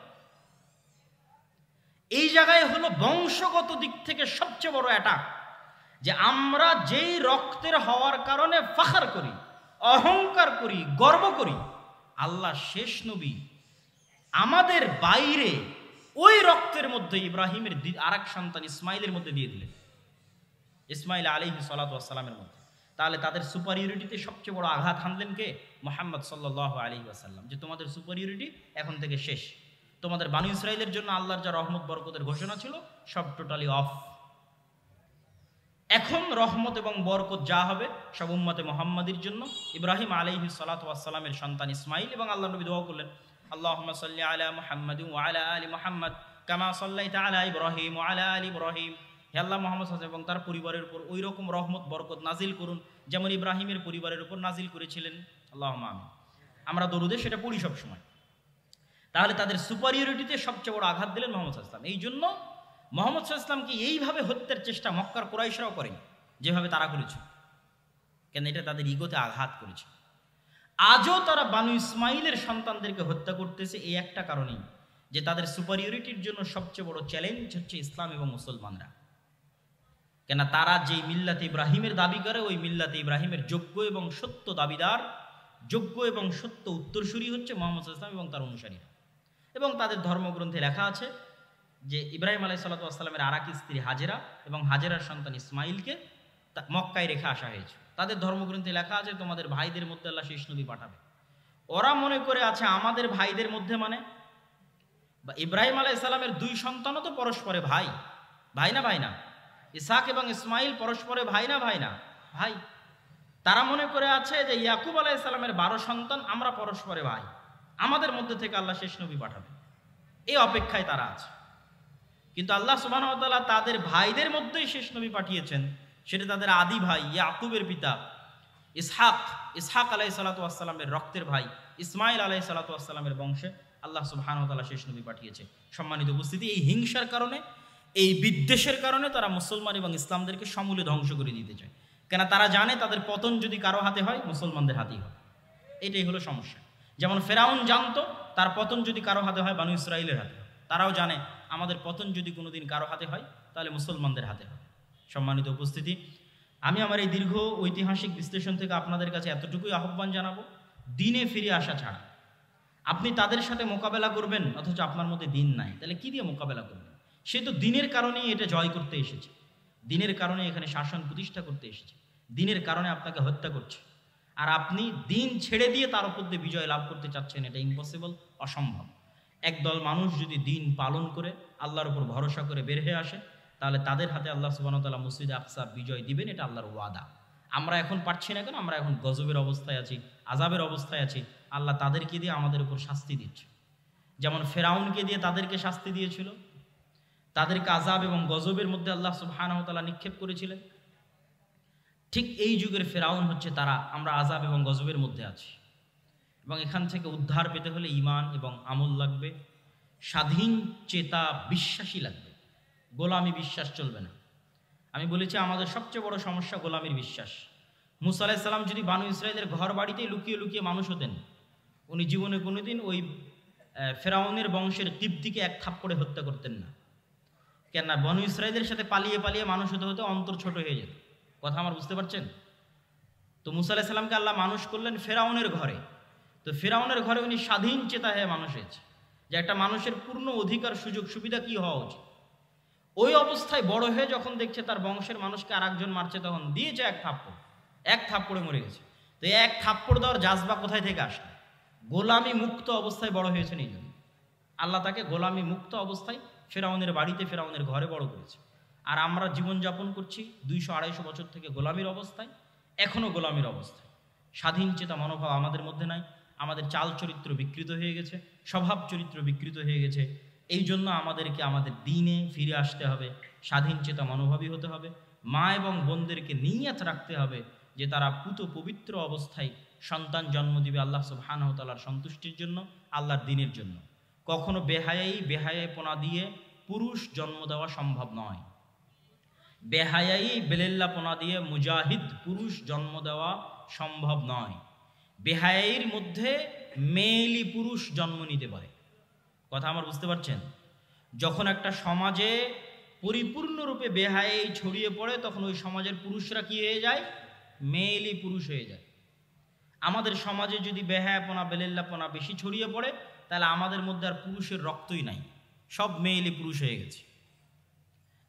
এই জায়গায় হলো বংশগত দিক থেকে সবচেয়ে বড় অ্যাটাক, যে আমরা যেই রক্তের হওয়ার কারণে ফাখর করি, অহংকার করি, গর্ব করি, আল্লাহ শেষ নবী আমাদের বাইরে ওই রক্তের মধ্যে ইব্রাহিমের আর এক সন্তান ইসমাইলের মধ্যে দিয়ে দিলেন, ইসমাইল আলাইহিস সালাতু ওয়াস সালামের মধ্যে। তাহলে তাদের সুপারিয়রিটিতে সবচেয়ে বড় আঘাত হানলেন কে? মুহাম্মদ সাল্লাল্লাহু আলাইহি ওয়াসাল্লাম, যে তোমাদের সুপারিয়রিটি এখন থেকে শেষ, তোমাদের বানু ইসরাইলের জন্য আল্লাহর যা রহমত বরকতের ঘোষণা ছিল সব টোটালি অফ। এখন রহমত এবং বরকত যা হবে সব উম্মতে মুহাম্মাদির জন্য। ইব্রাহিম আলাইহিস সালাতু ওয়াস সালামের সন্তান ইসমাইল, এবং আল্লাহ নবী দোয়া করলেন আল্লাহুম্মা সাল্লি আলা মুহাম্মাদিন ওয়া আলা আলি মুহাম্মাদ কামা সাল্লাইতা আলা ইব্রাহিম ওয়া আলা আলি ইব্রাহিম। হে আল্লাহ, মুহাম্মদ সাল্লাল্লাহু আলাইহি ওয়া সাল্লাম এবং তার পরিবারের উপর ওই রকম রহমত বরকত নাজিল করুন যেমন ইব্রাহিমের পরিবারের উপর নাজিল করেছিলেন। আল্লাহুম্মা আমিন। আমরা দরুদে সেটা পড়ি সব সময়। তাহলে তাদের সুপারিয়রিটিতে সবচেয়ে বড় আঘাত দিলেন মুহাম্মদ সাল্লাল্লাহু আলাইহি ওয়াসাল্লাম। এই জন্য মুহাম্মদ সাল্লাল্লাহু আলাইহি ওয়াসাল্লামকে এইভাবে হত্যার চেষ্টা মক্কার কুরাইশরাও করেনি যেভাবে তারা করেছে, কেন এটা তাদের ইগোতে আঘাত করেছে। আজও তারা বানু ইসমাইলের সন্তানদেরকে হত্যা করতেছে এই একটা কারণেই, যে তাদের সুপারিয়রিটির জন্য সবচেয়ে বড় চ্যালেঞ্জ হচ্ছে ইসলাম এবং মুসলমানরা। কেন? তারা যেই মিল্লাতে ইব্রাহিমের দাবি করে, ওই মিল্লাতে ইব্রাহিমের যোগ্য এবং সত্য দাবিদার, যোগ্য এবং সত্য উত্তরসূরি হচ্ছে মুহাম্মদ সাল্লাল্লাহু আলাইহি ওয়াসাল্লাম এবং তার অনুসারীরা। এবং তাদের ধর্মগ্রন্থে লেখা আছে যে ইব্রাহিম আলাইহিস সালাতু ওয়াস সালামের আর এক স্ত্রী হাজেরা এবং হাজেরার সন্তান ইসমাইলকে মক্কায় রেখে আসা হয়েছে। তাদের ধর্মগ্রন্থে লেখা আছে তোমাদের ভাইদের মধ্যে আল্লাহ শেষ নবী পাঠাবে। ওরা মনে করে আছে আমাদের ভাইদের মধ্যে মানে ইব্রাহিম আলাইহিস সালামের দুই সন্তানও তো পরস্পরে ভাই, ভাই না ভাই না? ইসহাক এবং ইসমাইল পরস্পরে ভাই না ভাই না? ভাই। তারা মনে করে আছে যে ইয়াকুব আলাইহিস সালামের 12 সন্তান, আমরা পরস্পরে ভাই, আমাদের মধ্যে থেকে আল্লাহ শেষ নবী পাঠাবে, এই অপেক্ষায় তারা আছে। কিন্তু আল্লাহ সুবহানাহু ওয়া তাআলা তাদের ভাইদের মধ্যেই শেষ নবী পাঠিয়েছেন, সেটা তাদের আদি ভাই ইয়াকুবের পিতা ইসহাক, ইসহাক আলাইহিসসালাতু ওয়াসসালামের রক্তের ভাই ইসমাইল আলাইহিসসালাতু ওয়াসসালামের বংশে আল্লাহ সুবহানাহু ওয়া তাআলা শেষ নবী পাঠিয়েছে। সম্মানিত উপস্থিতি, এই হিংসার কারণে, এই বিদ্বেষের কারণে তারা মুসলমান এবং ইসলামদেরকে সমূলে ধ্বংস করে দিতে চায়। কেন? তারা জানে তাদের পতন যদি কারো হাতে হয়, মুসলমানদের হাতেই হয়। এটাই হলো সমস্যা। যেমন ফেরাউন জানতো তার পতন যদি কারো হাতে হয়, বনী ইসরাইলের হাতে হয়। তারাও জানে আমাদের পতন যদি কোনোদিন কারো হাতে হয়, তাহলে মুসলমানদের হাতে হয়। সম্মানিত উপস্থিতি, আমি আমার এই দীর্ঘ ঐতিহাসিক বিশ্লেষণ থেকে আপনাদের কাছে এতটুকুই আহ্বান জানাবো, দিনে ফিরে আসা ছাড়া। আপনি তাদের সাথে মোকাবেলা করবেন অথচ আপনার মধ্যে দিন নাই, তাহলে কি দিয়ে মোকাবেলা করবেন? সে তো দিনের কারণেই এটা জয় করতে এসেছে, দিনের কারণে এখানে শাসন প্রতিষ্ঠা করতে এসেছে, দিনের কারণে আপনাকে হত্যা করছে। আর আপনি দিন ছেড়ে দিয়ে তার উপর দিয়ে বিজয় লাভ করতে চাচ্ছেন, এটা ইম্পসিবল, অসম্ভব। একদল মানুষ যদি দিন পালন করে আল্লাহর উপর ভরসা করে বের হয়ে আসে, তাহলে তাদের হাতে আল্লাহ সুবহানাহু ওয়া তাআলা মসজিদে আকসা বিজয় দিবেন, এটা আল্লাহর ওয়াদা। আমরা এখন পারছি না কেন? আমরা এখন গজবের অবস্থায় আছি, আযাবের অবস্থায় আছি। আল্লাহ তাদেরকে দিয়ে আমাদের উপর শাস্তি দিচ্ছে। যেমন ফেরাউনকে দিয়ে তাদেরকে শাস্তি দিয়েছিল, তাদেরকে আযাব এবং গজবের মধ্যে আল্লাহ সুবহানাহু ওয়া তাআলা নিক্ষেপ করেছিলেন। ঠিক এই যুগের ফেরাউন হচ্ছে তারা। আমরা আযাব এবং গজবের মধ্যে আছি, এবং এখান থেকে উদ্ধার পেতে হলে ঈমান এবং আমল লাগবে, স্বাধীন চেতা বিশ্বাসী লাগবে। গোলামি বিশ্বাস চলবে না। আমি বলেছি আমাদের সবচেয়ে বড় সমস্যা গোলামির বিশ্বাস। মুসা আলাইহিস সালাম যদি বানু ইসরাইলের ঘর বাড়িতেই লুকিয়ে লুকিয়ে মানুষ হতেন, উনি জীবনে কোনোদিন ওই ফেরাউনের বংশের কিবতীকে এক থাপ্পড়ে হত্যা করতেন না। কেননা বানু ইসরাইলের সাথে পালিয়ে পালিয়ে মানুষ হতে হতে অন্তর ছোট হয়ে যেত। কথা আমার বুঝতে পারছেন? তো মুসা আলাইহিস সালামকে আল্লাহ মানুষ করলেন ফেরাউনের ঘরে। তো ফেরাউনের ঘরে উনি স্বাধীন চেতা হয়ে মানুষ হয়েছে, যে একটা মানুষের পূর্ণ অধিকার সুযোগ সুবিধা কি হওয়া উচিত। ওই অবস্থায় বড় হয়ে যখন দেখছে তার বংশের মানুষকে আর একজন মারছে, তখন দিয়েছে এক থাপ্পড়ে মরে গেছে। তো এক থাপ্পড় দেওয়ার জাজবা কোথায় থেকে আসে? গোলামি মুক্ত অবস্থায় বড় হয়েছেন, এই জন্য আল্লাহ তাকে গোলামি মুক্ত অবস্থায় ফেরাউনের বাড়িতে, ফেরাউনের ঘরে বড় করেছে। আর আমরা জীবনযাপন করছি 200-250 বছর থেকে গোলামির অবস্থায়, এখনো গোলামির অবস্থায়। স্বাধীন চেতা মনোভাব আমাদের মধ্যে নাই। আমাদের চাল চরিত্র বিকৃত হয়ে গেছে, স্বভাব চরিত্র বিকৃত হয়ে গেছে। এই জন্য আমাদেরকে আমাদের দিনে ফিরে আসতে হবে, স্বাধীন চেতা মনোভাবী হতে হবে। মা এবং বোনদেরকে নিয়ত রাখতে হবে যে তারা পুত পবিত্র অবস্থায় সন্তান জন্ম দিবে আল্লাহ সুবহানাহু ওয়া তাআলার সন্তুষ্টির জন্য, আল্লাহর দ্বীনের জন্য। কখনো বেহায়াইপনা দিয়ে পুরুষ জন্ম দেওয়া সম্ভব নয়। বেলেল্লাপনা দিয়ে মুজাহিদ পুরুষ জন্ম দেওয়া সম্ভব নয়। বেহায়াইর মধ্যে মেয়েলি পুরুষ জন্ম নিতে পারে। কথা আমার বুঝতে পারছেন? যখন একটা সমাজে পরিপূর্ণরূপে বেহায়াই ছড়িয়ে পড়ে, তখন ওই সমাজের পুরুষরা কি হয়ে যায়? মেয়েলি পুরুষ হয়ে যায়। আমাদের সমাজে যদি বেহায়াপনা বেলেল্লাপনা বেশি ছড়িয়ে পড়ে, তাহলে আমাদের মধ্যে আর পুরুষের রক্তই নাই, সব মেয়েলি পুরুষ হয়ে গেছে।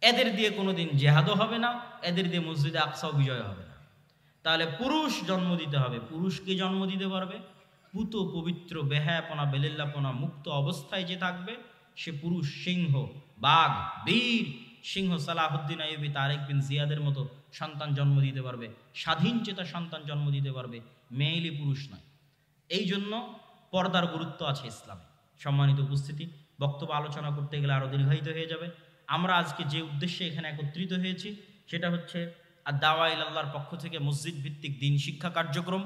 এদের দিয়ে কোনোদিন জেহাদও হবে না, এদের দিয়ে মসজিদে আকসাও বিজয় হবে না। তাহলে পুরুষ জন্ম দিতে হবে। পুরুষকে জন্ম দিতে পারবে পুত পবিত্র বেহায়াপনা বেলেল্লাপনা মুক্ত অবস্থায় যে থাকবে, সে পুরুষ সিংহ, বাঘ, বীর সিংহ সালাহুদ্দিন আইয়ুবী, তারেক বিন জিয়াদের মতো সন্তান জন্ম দিতে পারবে, স্বাধীন চেতা সন্তান জন্ম দিতে পারবে, মেয়েলি পুরুষ নয়। এই জন্য পর্দার গুরুত্ব আছে ইসলামে। সম্মানিত উপস্থিতি, বক্তব্য আলোচনা করতে গেলে আরও দীর্ঘায়িত হয়ে যাবে। আমরা আজকে যে উদ্দেশ্যে এখানে একত্রিত হয়েছি, সেটা হচ্ছে আদ-দাওয়া ইলাল্লাহর পক্ষ থেকে মসজিদ ভিত্তিক দ্বীন শিক্ষা কার্যক্রম।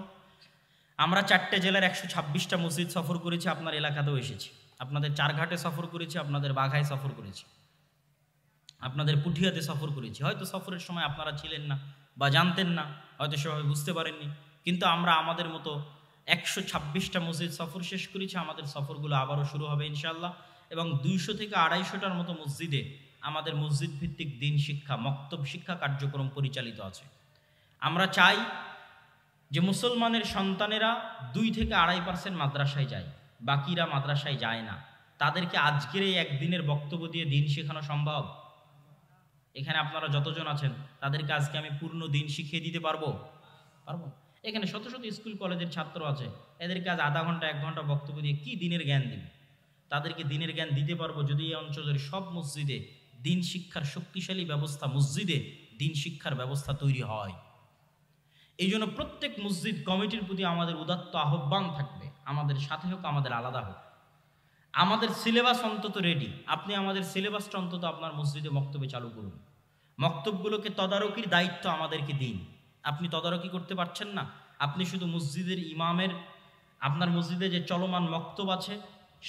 আমরা 4টে জেলার 126টা মসজিদ সফর করেছি, আপনার এলাকাতেও এসেছি। আপনাদের চারঘাটে সফর করেছি, আপনাদের বাঘায় সফর করেছি, আপনাদের পুঠিয়াতে সফর করেছি। হয়তো সফরের সময় আপনারা ছিলেন না বা জানতেন না, হয়তো সেভাবে বুঝতে পারেননি, কিন্তু আমরা আমাদের মতো 126টা মসজিদ সফর শেষ করেছি। আমাদের সফরগুলো আবারও শুরু হবে ইনশাআল্লাহ, এবং 200 থেকে 250টার মতো মসজিদে আমাদের মসজিদ ভিত্তিক দ্বীন শিক্ষা, মক্তব শিক্ষা কার্যক্রম পরিচালিত আছে। আমরা চাই যে মুসলমানের সন্তানেরা 2 থেকে 2.5% মাদ্রাসায় যায়, বাকিরা মাদ্রাসায় যায় না। তাদেরকে আজকের এই একদিনের বক্তব্য দিয়ে দিন শেখানো সম্ভব? এখানে আপনারা যতজন আছেন তাদেরকে আজকে আমি পূর্ণ দিন শিখিয়ে দিতে পারবো? এখানে শত শত স্কুল কলেজের ছাত্র আছে, এদেরকে আজ আধা ঘন্টা 1 ঘন্টা বক্তব্য দিয়ে কি দিনের জ্ঞান দিবে? তাদেরকে দিনের জ্ঞান দিতে পারবো যদি এই অঞ্চলের সব মসজিদে দিন শিক্ষার শক্তিশালী ব্যবস্থা, মসজিদে দিন শিক্ষার ব্যবস্থা তৈরি হয়। এই জন্য প্রত্যেক মসজিদ কমিটির প্রতি আমাদের উদাত্ত আহ্বান থাকবে, আমাদের সাথে হোক, আমাদের আলাদা হোক, আমাদের সিলেবাস অন্তত রেডি, আপনি আমাদের সিলেবাসটা অন্তত আপনার মসজিদে মক্তবে চালু করুন। মক্তবগুলোকে তদারকির দায়িত্ব আমাদেরকে দিন। আপনি তদারকি করতে পারছেন না, আপনি শুধু মসজিদের ইমামের, আপনার মসজিদে যে চলমান মক্তব আছে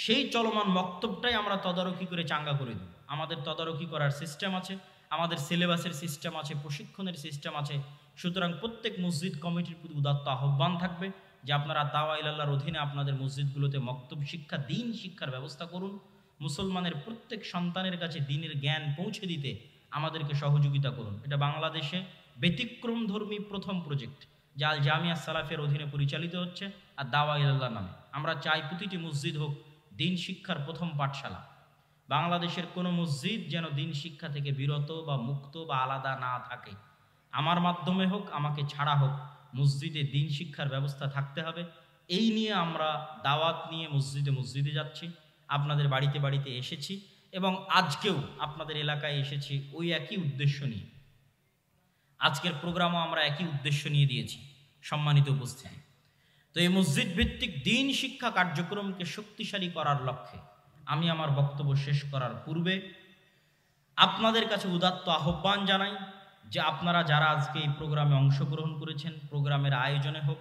সেই চলমান মক্তবটাই আমরা তদারকি করে চাঙ্গা করে দিই। আমাদের তদারকি করার সিস্টেম আছে, আমাদের সিলেবাসের সিস্টেম আছে, প্রশিক্ষণের সিস্টেম আছে। সুতরাং প্রত্যেক মসজিদ কমিটির প্রতি উদাত্ত আহ্বান থাকবে যে আপনারা দাওয়া ইলাল্লাহর অধীনে আপনাদের মসজিদগুলোতে মক্তব শিক্ষা, দিন শিক্ষার ব্যবস্থা করুন। মুসলমানের প্রত্যেক সন্তানের কাছে দিনের জ্ঞান পৌঁছে দিতে আমাদেরকে সহযোগিতা করুন। এটা বাংলাদেশে ব্যতিক্রমধর্মী প্রথম প্রজেক্ট যা আল জামিয়া সালাফের অধীনে পরিচালিত হচ্ছে আর দাওয়া ইলাল্লাহ নামে। আমরা চাই প্রতিটি মসজিদ হোক দিন শিক্ষার প্রথম পাঠশালা। বাংলাদেশের কোনো মসজিদ যেন দিন শিক্ষা থেকে বিরত বা মুক্ত বা আলাদা না থাকে। আমার মাধ্যমে হোক, আমাকে ছাড়া হোক, মসজিদে দিন শিক্ষার ব্যবস্থা থাকতে হবে। এই নিয়ে আমরা দাওয়াত নিয়ে মসজিদে মসজিদে যাচ্ছি, আপনাদের বাড়িতে বাড়িতে এসেছি এবং আজকেও আপনাদের এলাকায় এসেছি ওই একই উদ্দেশ্য নিয়ে। আজকের প্রোগ্রামও আমরা একই উদ্দেশ্য নিয়ে দিয়েছি, সম্মানিত উপস্থিতি। তো এই মসজিদ ভিত্তিক দিন শিক্ষা কার্যক্রমকে শক্তিশালী করার লক্ষ্যে আমি আমার বক্তব্য শেষ করার পূর্বে আপনাদের কাছে উদাত্ত আহ্বান জানাই যে আপনারা যারা আজকে এই প্রোগ্রামে অংশগ্রহণ করেছেন, প্রোগ্রামের আয়োজনে হোক,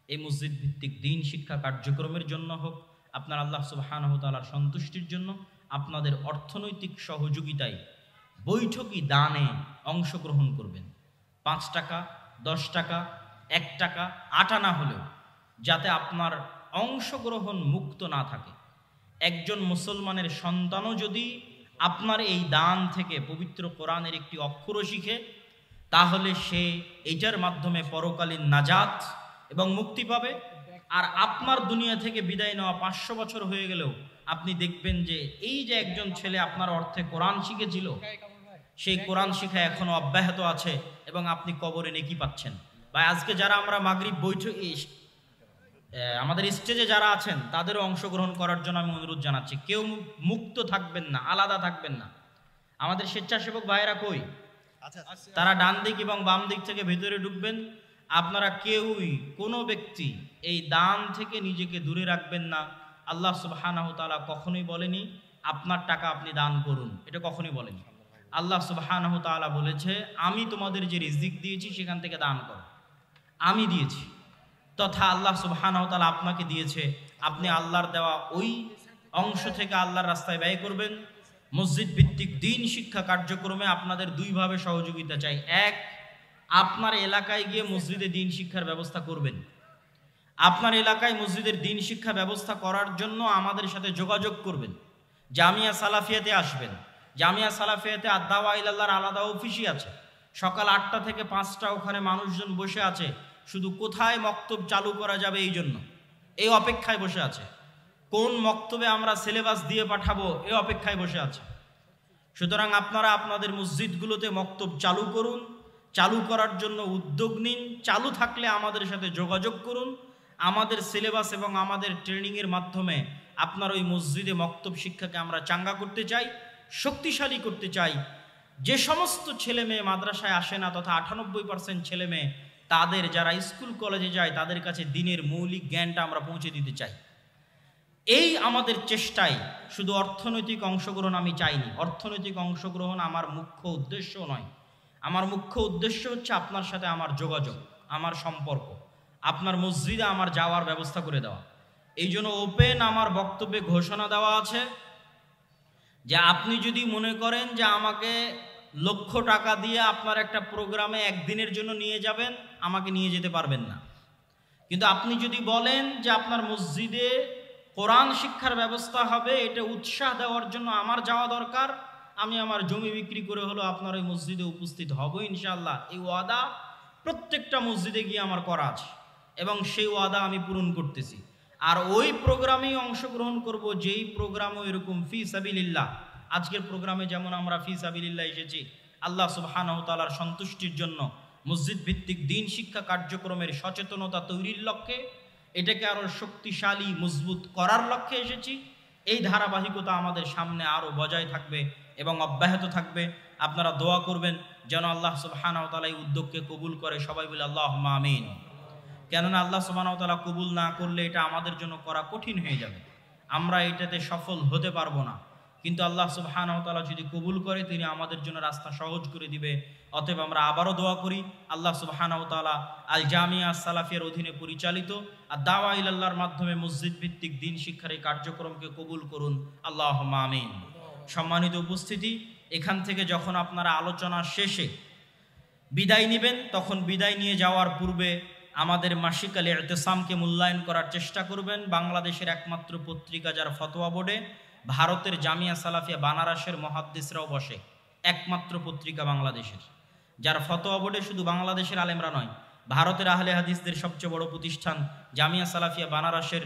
এই মসজিদ ভিত্তিক দিন শিক্ষা কার্যক্রমের জন্য হোক, আপনার আল্লাহ সুবহানাহু ওয়া তাআলার সন্তুষ্টির জন্য আপনাদের অর্থনৈতিক সহযোগিতায় বৈঠকি দানে অংশগ্রহণ করবেন। 5 টাকা, 10 টাকা, 1 টাকা, 8 আনা হলেও যাতে আপনার অংশগ্রহণ মুক্ত না থাকে। একজন মুসলমানের সন্তানও যদি আপনার এই দান থেকে পবিত্র কোরআনের একটি অক্ষরও শিখে, তাহলে সে এটার মাধ্যমে পরকালীন নাজাত এবং মুক্তি পাবে। আর আপনার দুনিয়া থেকে বিদায় নেওয়া 500 বছর হয়ে গেলেও আপনি দেখবেন যে এই যে একজন ছেলে আপনার অর্থে কোরআন শিখেছিল, সেই কোরআন শিখা এখনো অব্যাহত আছে এবং আপনি কবরে নেকি পাচ্ছেন। বা আজকে যারা আমরা মাগরিব বৈঠক আমাদের স্টেজে যারা আছেন তাদেরও অংশগ্রহণ করার জন্য আমি অনুরোধ জানাচ্ছি। কেউ মুক্ত থাকবেন না, আলাদা থাকবেন না। আমাদের স্বেচ্ছাসেবক ভাইয়েরা কই? তারা ডান দিক এবং বাম দিক থেকে ভেতরে ঢুকবেন। আপনারা কেউই কোনো ব্যক্তি এই দান থেকে নিজেকে দূরে রাখবেন না। আল্লাহ সুবহানাহু ওয়া তাআলা কখনোই বলেনি আপনার টাকা আপনি দান করুন, এটা কখনোই বলেনি। আল্লাহ সুবহানাহু ওয়া তাআলা বলেছে আমি তোমাদের যে রিজিক দিয়েছি সেখান থেকে দান করো, আমি দিয়েছি। তথা আল্লাহ সুবহানাহু ওয়া তাআলা আপনাকে দিয়েছে, আপনি আল্লাহর দেওয়া ওই অংশ থেকে আল্লাহর রাস্তায় ব্যয় করবেন। মসজিদ ভিত্তিক দিন শিক্ষা কার্যক্রমে আপনাদের দুইভাবে সহযোগিতা চাই। এক, আপনার এলাকায় গিয়ে মসজিদে দিন শিক্ষার ব্যবস্থা করবেন। আপনার এলাকায় মসজিদের দিন শিক্ষা ব্যবস্থা করার জন্য আমাদের সাথে যোগাযোগ করবেন। জামিয়া সালাফিয়াতে আসবেন। জামিয়া সালাফিয়াতে আদ-দাওয়া ইলাল্লাহর আলাদা অফিসই আছে। সকাল 8টা থেকে 5টা ওখানে মানুষজন বসে আছে, শুধু কোথায় মক্তব চালু করা যাবে এই জন্য, এই অপেক্ষায় বসে আছে। কোন মক্তবে আমরা সিলেবাস দিয়ে পাঠাবো এই অপেক্ষায় বসে আছে। সুতরাং আপনারা আপনাদের মসজিদগুলোতে মক্তব চালু করুন, চালু করার জন্য উদ্যোগ নিন। চালু থাকলে আমাদের সাথে যোগাযোগ করুন। আমাদের সিলেবাস এবং আমাদের ট্রেনিংয়ের মাধ্যমে আপনার ওই মসজিদে মক্তব শিক্ষাকে আমরা চাঙ্গা করতে চাই, শক্তিশালী করতে চাই। যে সমস্ত ছেলে মেয়ে মাদ্রাসায় আসে না, তথা 98% ছেলে মেয়ে তাদের যারা স্কুল কলেজে যায় তাদের কাছে দিনের মৌলিক জ্ঞানটা আমরা পৌঁছে দিতে চাই। এই আমাদের চেষ্টায় শুধু অর্থনৈতিক অংশগ্রহণ আমি চাইনি। অর্থনৈতিক অংশগ্রহণ আমার মুখ্য উদ্দেশ্য নয়। আমার মুখ্য উদ্দেশ্য হচ্ছে আপনার সাথে আমার যোগাযোগ, আমার সম্পর্ক, আপনার মসজিদে আমার যাওয়ার ব্যবস্থা করে দেওয়া। এই জন্য ওপেন আমার বক্তব্যে ঘোষণা দেওয়া আছে যে আপনি যদি মনে করেন যে আমাকে লক্ষ টাকা দিয়ে আপনার একটা প্রোগ্রামে একদিনের জন্য নিয়ে যাবেন, আমাকে নিয়ে যেতে পারবেন না। কিন্তু আপনি যদি বলেন যে আপনার মসজিদে কোরআন শিক্ষার ব্যবস্থা হবে, এটা উৎসাহ দেওয়ার জন্য আমার যাওয়া দরকার, আমি আমার জমি বিক্রি করে হলো আপনার ওই মসজিদে উপস্থিত হব ইনশাআল্লাহ। এই ওয়াদা প্রত্যেকটা মসজিদে গিয়ে আমার করা আছে এবং সেই ওয়াদা আমি পূরণ করতেছি। আর ওই প্রোগ্রামেই অংশগ্রহণ করব যেই প্রোগ্রামও এরকম ফি সাবিলিল্লাহ। আজকের প্রোগ্রামে যেমন আমরা ফি সাবিলিল্লাহ এসেছি আল্লাহ সুবহানাহু ওয়া তাআলার সন্তুষ্টির জন্য, মসজিদ ভিত্তিক দিন শিক্ষা কার্যক্রমের সচেতনতা তৈরির লক্ষ্যে, এটাকে আরও শক্তিশালী মজবুত করার লক্ষ্যে এসেছি। এই ধারাবাহিকতা আমাদের সামনে আরও বজায় থাকবে এবং অব্যাহত থাকবে। আপনারা দোয়া করবেন যেন আল্লাহ সুবহানাহু ওয়া তাআলা এই উদ্যোগকে কবুল করে। সবাই বলে আল্লাহুম্মা আমিন। কেননা আল্লাহ সুবহানাহু ওয়া তাআলা কবুল না করলে এটা আমাদের জন্য করা কঠিন হয়ে যাবে। আমরা এটাতে সফল হতে পারবো না, কিন্তু আল্লাহ সুবহানাহু ওয়া তাআলা যদি কবুল করে তিনি আমাদের জন্য রাস্তা সহজ করে দিবে। অতএব আমরা আবারও দোয়া করি আল্লাহ সুবহানাহু ওয়া তাআলা আল জামিয়া সালাফিয়ার অধীনে পরিচালিত আর দাওয়া ইলাল্লাহর মাধ্যমে মসজিদ ভিত্তিক দ্বীন শিক্ষার এই কার্যক্রমকে কবুল করুন, আল্লাহুম্মা আমিন। সম্মানিত উপস্থিতি, এখান থেকে যখন আপনারা আলোচনা শেষে বিদায় নেবেন, তখন বিদায় নিয়ে যাওয়ার পূর্বে আমাদের মাসিক আল ইতিসামকে মূল্যায়ন করার চেষ্টা করবেন। বাংলাদেশের একমাত্র পত্রিকা যার ফতোয়া বোর্ডে ভারতের জামিয়া সালাফিয়া বানারসের মুহাদ্দিসরাও বসে, একমাত্র পত্রিকা বাংলাদেশের যার ফতোয়া বোর্ডে শুধু বাংলাদেশের আলেমরা নয়, ভারতের আহলে হাদিসদের সবচেয়ে বড় প্রতিষ্ঠান জামিয়া সালাফিয়া বানারসের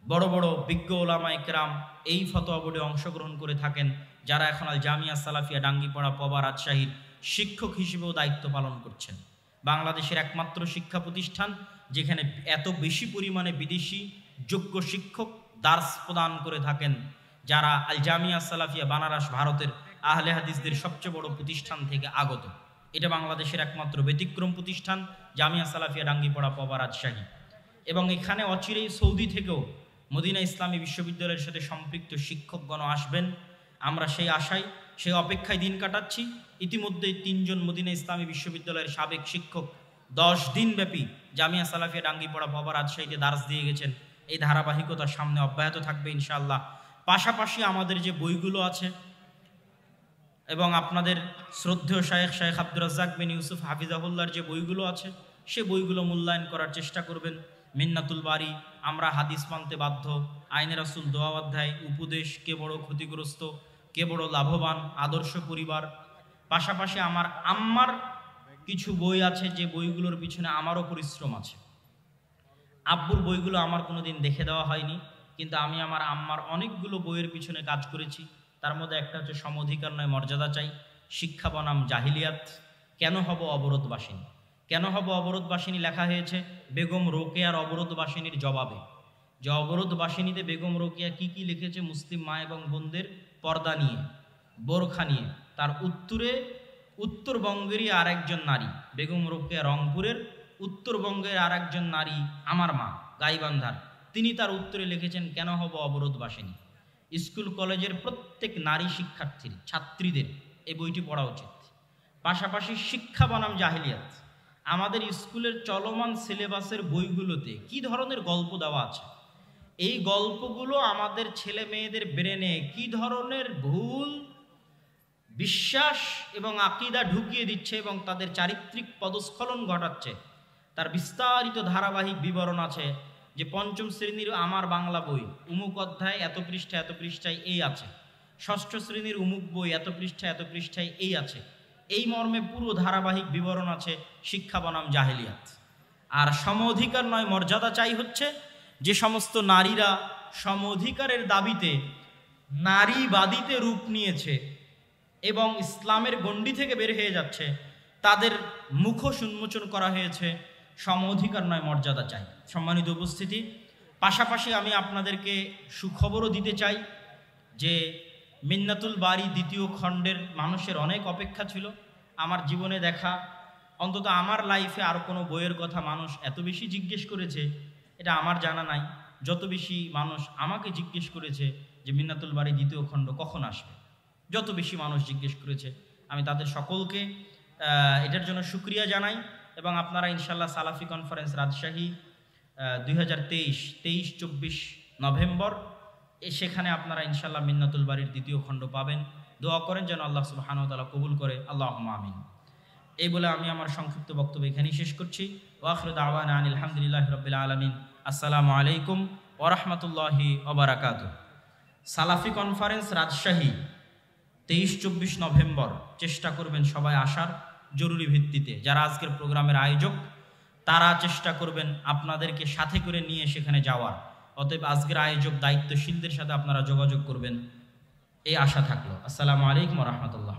বড় বড় বিজ্ঞ ওলামা ইকরাম এই ফতোয়া বোর্ডে অংশগ্রহণ করে থাকেন, যারা এখন আল জামিয়া সালাফিয়া ডাঙ্গিপাড়া পবা রাজশাহীর শিক্ষক হিসেবেও দায়িত্ব পালন করছেন। বাংলাদেশের একমাত্র শিক্ষা প্রতিষ্ঠান যেখানে এত বেশি পরিমাণে বিদেশি যোগ্য শিক্ষক দার্স প্রদান করে থাকেন, যারা আল জামিয়া সালাফিয়া বানারস ভারতের আহলে হাদিসদের সবচেয়ে বড় প্রতিষ্ঠান থেকে আগত। এটা বাংলাদেশের একমাত্র ব্যতিক্রম প্রতিষ্ঠান জামিয়া সালাফিয়া ডাঙ্গিপাড়া পবা রাজশাহী। এবং এখানে অচিরেই সৌদি থেকেও মদিনা ইসলামী বিশ্ববিদ্যালয়ের সাথে সম্পৃক্ত শিক্ষকগণ আসবেন। আমরা সেই আশায় সেই অপেক্ষায় দিন কাটাচ্ছি। ইতিমধ্যেই 3 জন মদিনা ইসলামী বিশ্ববিদ্যালয়ের সাবেক শিক্ষক 10 দিন ব্যাপী জামিয়া সালাফিয়া ডাঙ্গিপাড়া পবা রাজশাহীতে দার্স দিয়ে গেছেন। এই ধারাবাহিকতা সামনে অব্যাহত থাকবে ইনশাআল্লাহ। পাশাপাশি আমাদের যে বইগুলো আছে এবং আপনাদের শ্রদ্ধেয় শায়েখ আব্দুর রাজ্জাক বিন ইউসুফ হাফিজাহুল্লাহর যে বইগুলো আছে সে বইগুলো মূল্যায়ন করার চেষ্টা করবেন। মিন্নাতুল বারি, আমরা হাদিস মানতে বাধ্য, আইনে রাসূল দোয়া অধ্যায়, উপদেশ, কে বড় ক্ষতিগ্রস্ত, কে বড় লাভবান, আদর্শ পরিবার। পাশাপাশি আমার আম্মার কিছু বই আছে যে বইগুলোর পিছনে আমারও পরিশ্রম আছে। আব্বুর বইগুলো আমার কোনোদিন দেখে দেওয়া হয়নি, কিন্তু আমি আমার আম্মার অনেকগুলো বইয়ের পিছনে কাজ করেছি। তার মধ্যে একটা হচ্ছে সমঅধিকার নয় মর্যাদা চাই, শিক্ষা বনাম জাহিলিয়াত, কেন হব অবরোধবাসিনী, কেন হব অবরোধবাসিনী লেখা হয়েছে বেগম রোকেয়ার অবরোধবাসিনীর জবাবে। যে অবরোধবাসিনীতে বেগম রোকেয়া কি কি লিখেছে মুসলিম মা এবং বোনদের পর্দা নিয়ে, বোরখা নিয়ে, তার উত্তরে উত্তরবঙ্গেরই আর একজন নারী বেগম রোকেয়া রংপুরের, উত্তরবঙ্গের আর একজন নারী আমার মা গাইবান্ধার, তিনি তার উত্তরে লিখেছেন কেন হব অবরোধবাসিনী। স্কুল কলেজের প্রত্যেক নারী শিক্ষার্থীর ছাত্রীদের এই বইটি পড়া উচিত। পাশাপাশি শিক্ষা বনাম জাহিলিয়াত, আমাদের স্কুলের চলমান সিলেবাসের বইগুলোতে কি ধরনের গল্প দেওয়া আছে, এই গল্পগুলো আমাদের ছেলে মেয়েদের ব্রেনে কি ধরনের ভুল বিশ্বাস এবং আকীদা ঢুকিয়ে দিচ্ছে এবং তাদের চারিত্রিক পদস্খলন ঘটাচ্ছে, তার বিস্তারিত ধারাবাহিক বিবরণ আছে। যে 5ম শ্রেণীর আমার বাংলা বই উমুক অধ্যায় এত পৃষ্ঠায় এই আছে, 6ষ্ঠ শ্রেণীর উমুক বই এত পৃষ্ঠায় এই আছে, এই মর্মে পুরো ধারাবাহিক বিবরণ আছে শিক্ষা বনাম জাহেলিয়াত। আর সমঅধিকার নয় মর্যাদা চাই হচ্ছে যে সমস্ত নারীরা সমঅধিকারের দাবিতে নারীবাদীতে রূপ নিয়েছে এবং ইসলামের গণ্ডি থেকে বের হয়ে যাচ্ছে, তাদের মুখোশ উন্মোচন করা হয়েছে সমঅধিকার নয় মর্যাদা চাই। সম্মানিত উপস্থিতি, পাশাপাশি আমি আপনাদেরকে সুখবরও দিতে চাই যে মিন্নাতুল বারি 2য় খণ্ডের মানুষের অনেক অপেক্ষা ছিল। আমার জীবনে দেখা, অন্তত আমার লাইফে আর কোনো বইয়ের কথা মানুষ এত বেশি জিজ্ঞেস করেছে এটা আমার জানা নাই। যত বেশি মানুষ আমাকে জিজ্ঞেস করেছে যে মিন্নাতুল বারি 2য় খণ্ড কখন আসবে, যত বেশি মানুষ জিজ্ঞেস করেছে, আমি তাদের সকলকে এটার জন্য শুকরিয়া জানাই। এবং আপনারা ইনশাল্লাহ সালাফি কনফারেন্স রাজশাহী 2023-24 নভেম্বর সেখানে আপনারা ইনশাল্লাহ মিন্নাতুল বারির 2য় খণ্ড পাবেন। দোয়া করেন যেন আল্লাহ সুবহানাহু ওয়া তাআলা কবুল করে, আল্লাহুম্মা আমিন। এই বলে আমি আমার সংক্ষিপ্ত বক্তব্য এখানেই শেষ করছি। ওয়া আখিরু দাওয়ানা আনিল হামদুলিল্লাহি রাব্বিল আলামিন। আসসালামু আলাইকুম ওয়া রাহমাতুল্লাহি ওয়া বারাকাতুহু। সালাফি কনফারেন্স রাজশাহী 23-24 নভেম্বর চেষ্টা করবেন সবাই আসার জরুরি ভিত্তিতে। যারা আজকের প্রোগ্রামের আয়োজক তারা চেষ্টা করবেন আপনাদেরকে সাথে করে নিয়ে সেখানে যাওয়ার। অতএব আজকের আয়োজক দায়িত্বশীলদের সাথে আপনারা যোগাযোগ করবেন, এই আশা থাকলো। আসসালামু আলাইকুম ওয়া রাহমাতুল্লাহ।